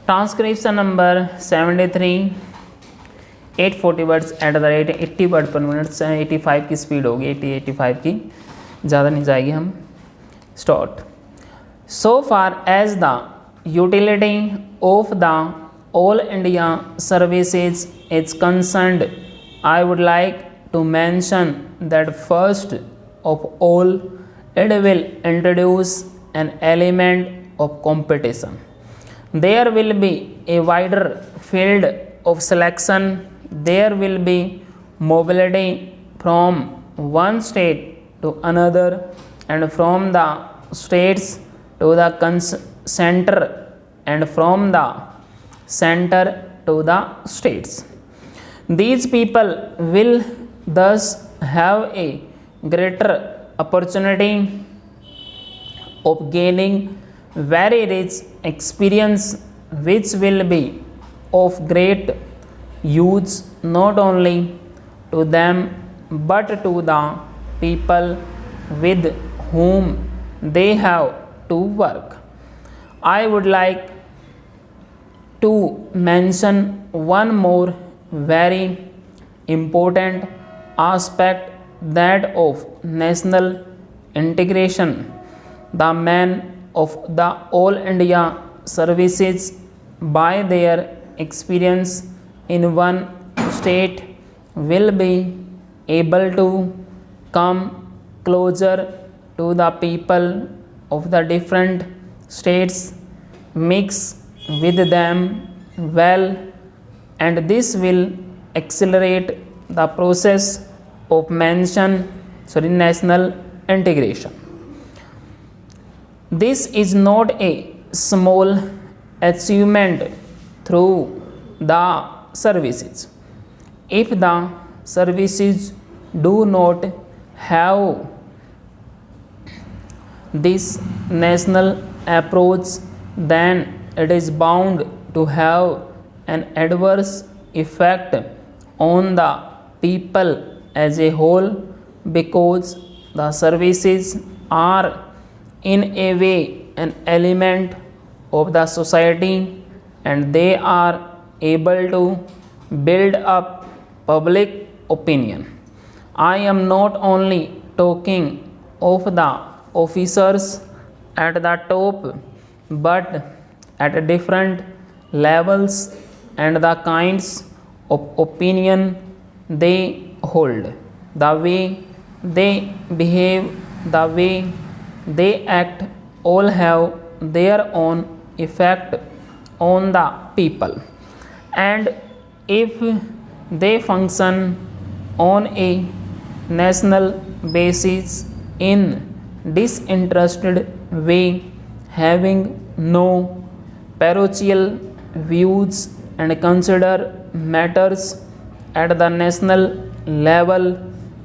Transcription number 73, 840 words at the rate 80 word पर minute, 85 की speed होगी, 85 की, ज़्यादा नहीं जाएगी हम। Start. So far as the utility of the all India services is concerned, I would like to mention that first of all, it will introduce an element of competition. There will be a wider field of selection. There will be mobility from one state to another and from the states to the center and from the center to the states. These people will thus have a greater opportunity of gaining very rich experience, which will be of great use not only to them but to the people with whom they have to work. I would like to mention one more very important aspect, that of national integration. The men of the all India services, by their experience in one state, will be able to come closer to the people of the different states, mix with them well, and this will accelerate the process of national integration. This is not a small achievement through the services. If the services do not have this national approach, then it is bound to have an adverse effect on the people as a whole, because the services are in a way an element of the society and they are able to build up public opinion. I am not only talking of the officers at the top, but at different levels and the kinds of opinion they hold, the way they behave, the way they act, all have their own effect on the people. And if they function on a national basis in disinterested way, having no parochial views and consider matters at the national level,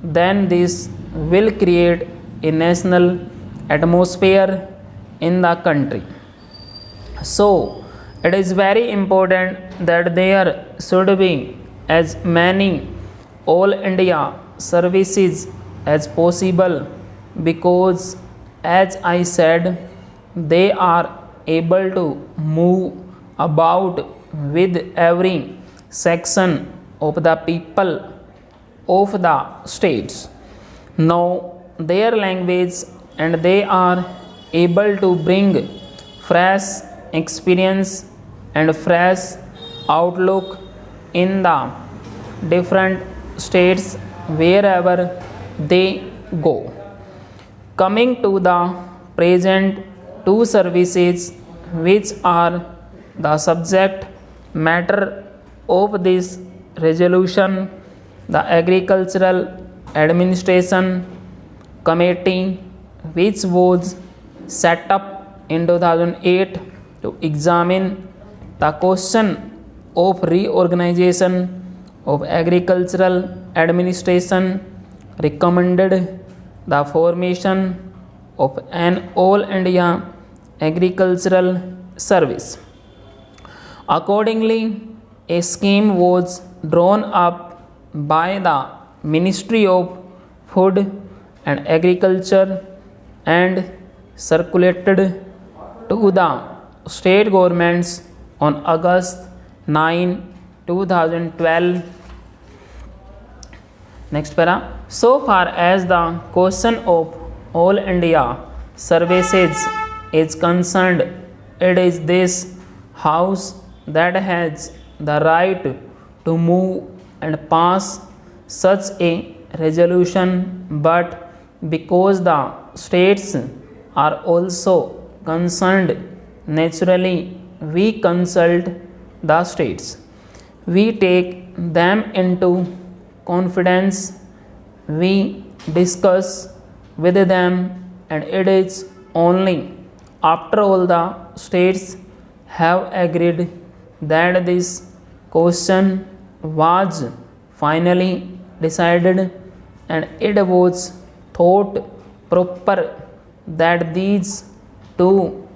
then this will create a national atmosphere in the country. So it is very important that there should be as many all India services as possible, because as I said, they are able to move about with every section of the people of the states, know their language, and they are able to bring fresh experience and fresh outlook in the different states wherever they go. Coming to the present two services which are the subject matter of this resolution, the Agricultural Administration Committee, which was set up in 2008 to examine the question of reorganization of agricultural administration, recommended the formation of an all India agricultural service. Accordingly, a scheme was drawn up by the Ministry of Food and Agriculture and circulated to the state governments on August 9, 2012. Next para. So far as the question of All India services is concerned, it is this House that has the right to move and pass such a resolution, but because the states are also concerned, naturally we consult the states. We take them into confidence, we discuss with them, and it is only after all the states have agreed that this question was finally decided, and it was thought proper that these two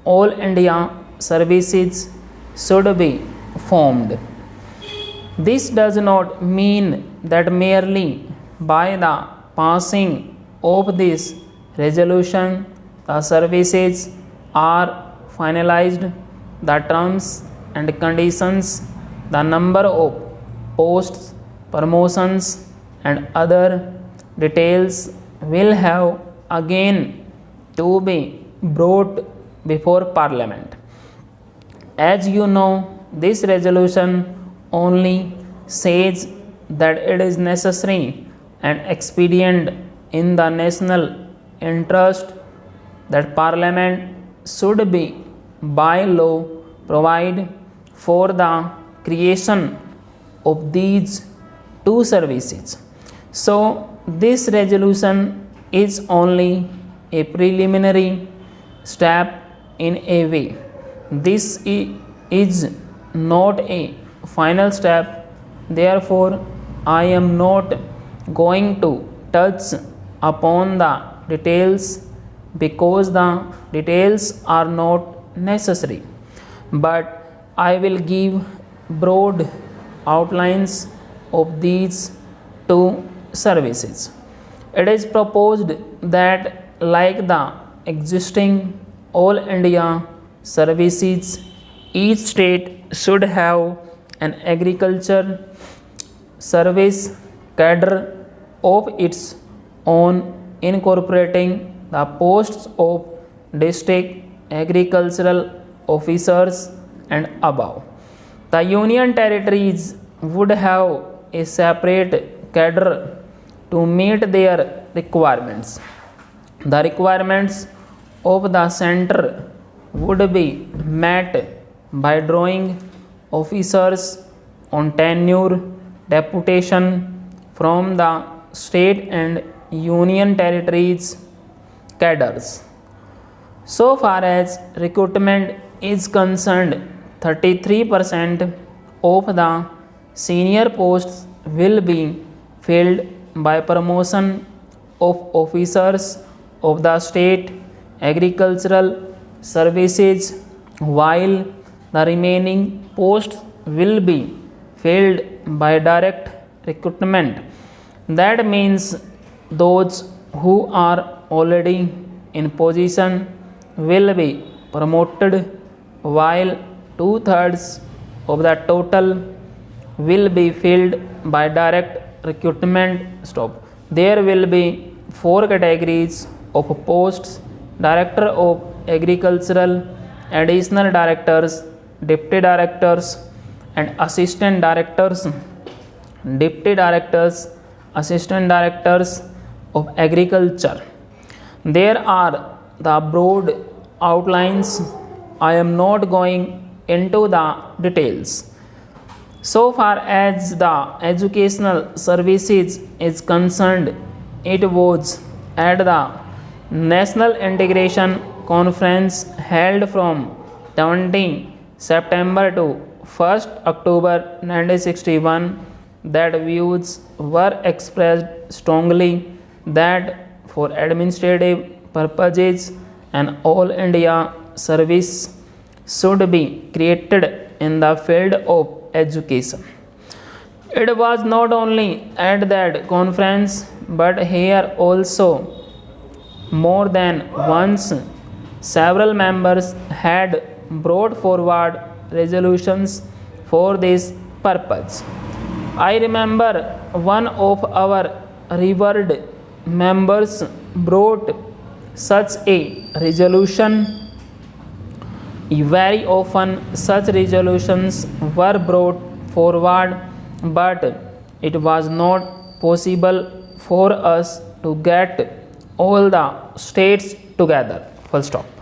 All India services should be formed. This does not mean that merely by the passing of this resolution the services are finalized. The terms and conditions, the number of posts, promotions, and other details will have again to be brought before Parliament. As you know, this resolution only says that it is necessary and expedient in the national interest that Parliament should be by law provide for the creation of these two services. So this resolution is only a preliminary step in a way. This is not a final step. Therefore, I am not going to touch upon the details because the details are not necessary, but I will give broad outlines of these two services. It is proposed that, like the existing All India services, each state should have an agriculture service cadre of its own, incorporating the posts of district agricultural officers and above. The union territories would have a separate cadre to meet their requirements. The requirements of the center would be met by drawing officers on tenure deputation from the state and union territories cadres. So far as recruitment is concerned, 33% of the senior posts will be filled by promotion of officers of the state agricultural services, while the remaining posts will be filled by direct recruitment. That means those who are already in position will be promoted, while 2/3 of the total will be filled by direct recruitment. There will be 4 categories of posts: Director of Agricultural, Additional Directors, Deputy Directors, and Assistant Directors. Deputy Directors, Assistant Directors of Agriculture. There are the broad outlines. I am not going into the details. So far as the educational services is concerned, it was at the National Integration Conference held from 20 September to 1st October 1961 that views were expressed strongly that for administrative purposes an All India service should be created in the field of education. It was not only at that conference but here also more than once several members had brought forward resolutions for this purpose. I remember one of our revered members brought such a resolution. Very often, such resolutions were brought forward, but it was not possible for us to get all the states together. Full stop.